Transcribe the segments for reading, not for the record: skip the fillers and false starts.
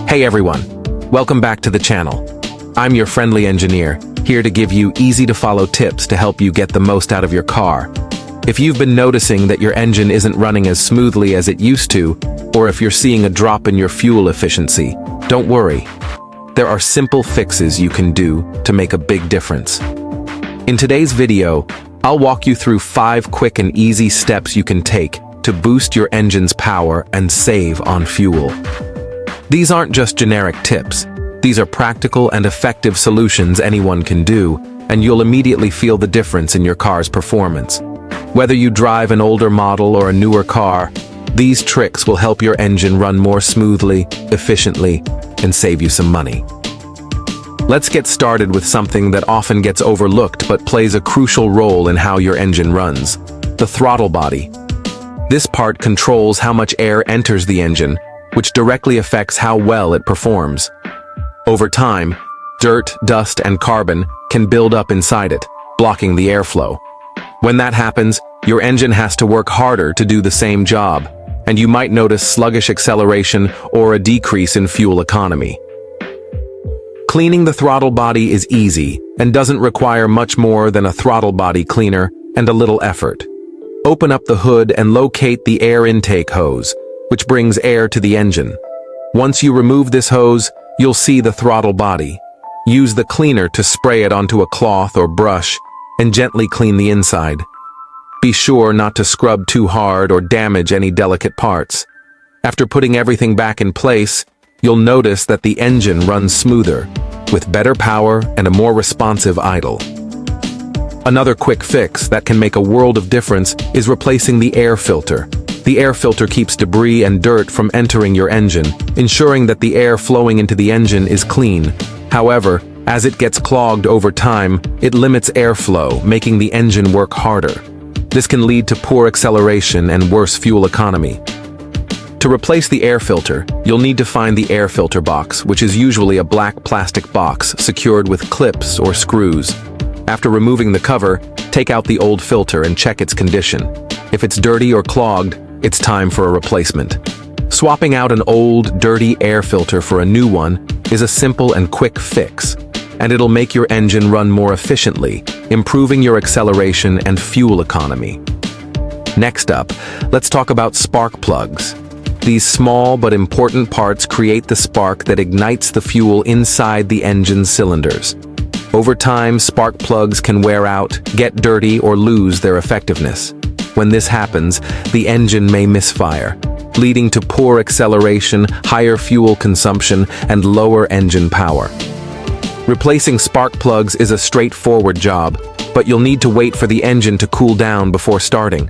Hey everyone, welcome back to the channel. I'm your friendly engineer, here to give you easy-to-follow tips to help you get the most out of your car. If you've been noticing that your engine isn't running as smoothly as it used to, or if you're seeing a drop in your fuel efficiency, don't worry. There are simple fixes you can do to make a big difference. In today's video, I'll walk you through 5 quick and easy steps you can take to boost your engine's power and save on fuel. These aren't just generic tips. These are practical and effective solutions anyone can do, and you'll immediately feel the difference in your car's performance. Whether you drive an older model or a newer car, these tricks will help your engine run more smoothly, efficiently, and save you some money. Let's get started with something that often gets overlooked but plays a crucial role in how your engine runs: the throttle body. This part controls how much air enters the engine, which directly affects how well it performs. Over time, dirt, dust, and carbon can build up inside it, blocking the airflow. When that happens, your engine has to work harder to do the same job, and you might notice sluggish acceleration or a decrease in fuel economy. Cleaning the throttle body is easy and doesn't require much more than a throttle body cleaner and a little effort. Open up the hood and locate the air intake hose, which brings air to the engine. Once you remove this hose, you'll see the throttle body. Use the cleaner to spray it onto a cloth or brush and gently clean the inside. Be sure not to scrub too hard or damage any delicate parts. After putting everything back in place, you'll notice that the engine runs smoother, with better power and a more responsive idle. Another quick fix that can make a world of difference is replacing the air filter. The air filter keeps debris and dirt from entering your engine, ensuring that the air flowing into the engine is clean. However, as it gets clogged over time, it limits airflow, making the engine work harder. This can lead to poor acceleration and worse fuel economy. To replace the air filter, you'll need to find the air filter box, which is usually a black plastic box secured with clips or screws. After removing the cover, take out the old filter and check its condition. If it's dirty or clogged, it's time for a replacement. Swapping out an old, dirty air filter for a new one is a simple and quick fix, and it'll make your engine run more efficiently, improving your acceleration and fuel economy. Next up, let's talk about spark plugs. These small but important parts create the spark that ignites the fuel inside the engine's cylinders. Over time, spark plugs can wear out, get dirty, or lose their effectiveness. When this happens, the engine may misfire, leading to poor acceleration, higher fuel consumption, and lower engine power. Replacing spark plugs is a straightforward job, but you'll need to wait for the engine to cool down before starting.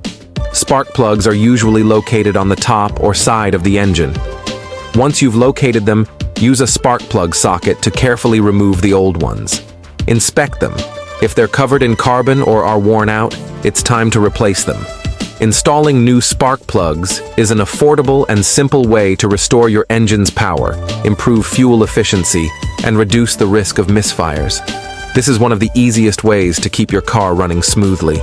Spark plugs are usually located on the top or side of the engine. Once you've located them, use a spark plug socket to carefully remove the old ones. Inspect them. If they're covered in carbon or are worn out, it's time to replace them. Installing new spark plugs is an affordable and simple way to restore your engine's power, improve fuel efficiency, and reduce the risk of misfires. This is one of the easiest ways to keep your car running smoothly.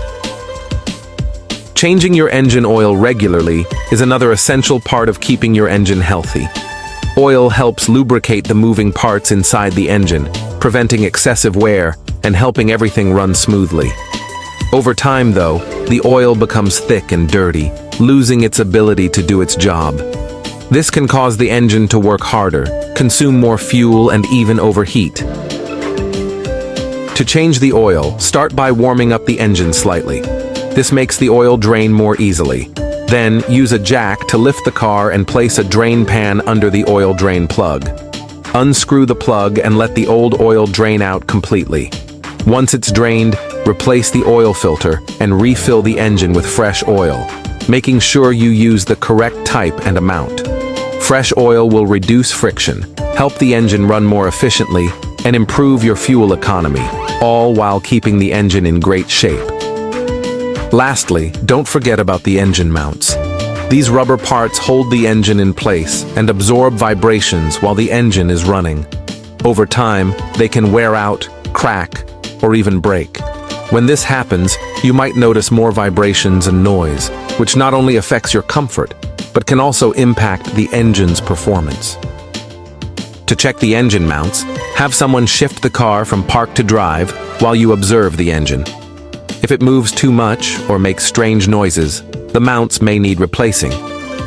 Changing your engine oil regularly is another essential part of keeping your engine healthy. Oil helps lubricate the moving parts inside the engine, preventing excessive wear and helping everything run smoothly. Over time, though, the oil becomes thick and dirty, losing its ability to do its job. This can cause the engine to work harder, consume more fuel, and even overheat. To change the oil, start by warming up the engine slightly. This makes the oil drain more easily. Then, use a jack to lift the car and place a drain pan under the oil drain plug. Unscrew the plug and let the old oil drain out completely. Once it's drained, replace the oil filter and refill the engine with fresh oil, making sure you use the correct type and amount. Fresh oil will reduce friction, help the engine run more efficiently, and improve your fuel economy, all while keeping the engine in great shape. Lastly, don't forget about the engine mounts. These rubber parts hold the engine in place and absorb vibrations while the engine is running. Over time, they can wear out, crack, or even break. When this happens, you might notice more vibrations and noise, which not only affects your comfort, but can also impact the engine's performance. To check the engine mounts, have someone shift the car from park to drive while you observe the engine. If it moves too much or makes strange noises, the mounts may need replacing.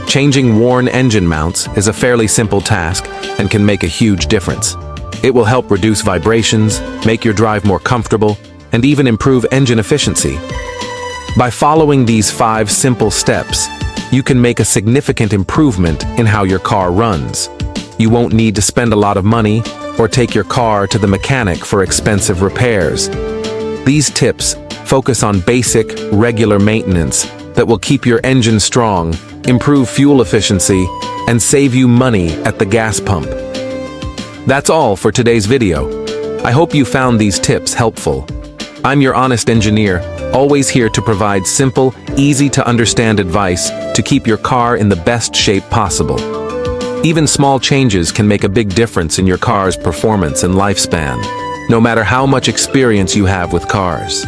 Changing worn engine mounts is a fairly simple task and can make a huge difference. It will help reduce vibrations, make your drive more comfortable, and even improve engine efficiency. By following these 5 simple steps, you can make a significant improvement in how your car runs. You won't need to spend a lot of money or take your car to the mechanic for expensive repairs. These tips focus on basic, regular maintenance that will keep your engine strong, improve fuel efficiency, and save you money at the gas pump. That's all for today's video. I hope you found these tips helpful. I'm your honest engineer, always here to provide simple, easy-to-understand advice to keep your car in the best shape possible. Even small changes can make a big difference in your car's performance and lifespan, no matter how much experience you have with cars.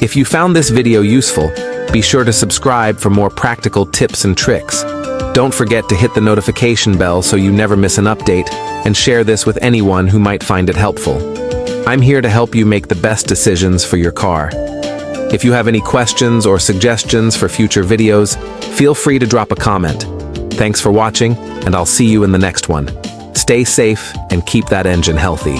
If you found this video useful, be sure to subscribe for more practical tips and tricks. Don't forget to hit the notification bell so you never miss an update, and share this with anyone who might find it helpful. I'm here to help you make the best decisions for your car. If you have any questions or suggestions for future videos, feel free to drop a comment. Thanks for watching, and I'll see you in the next one. Stay safe and keep that engine healthy.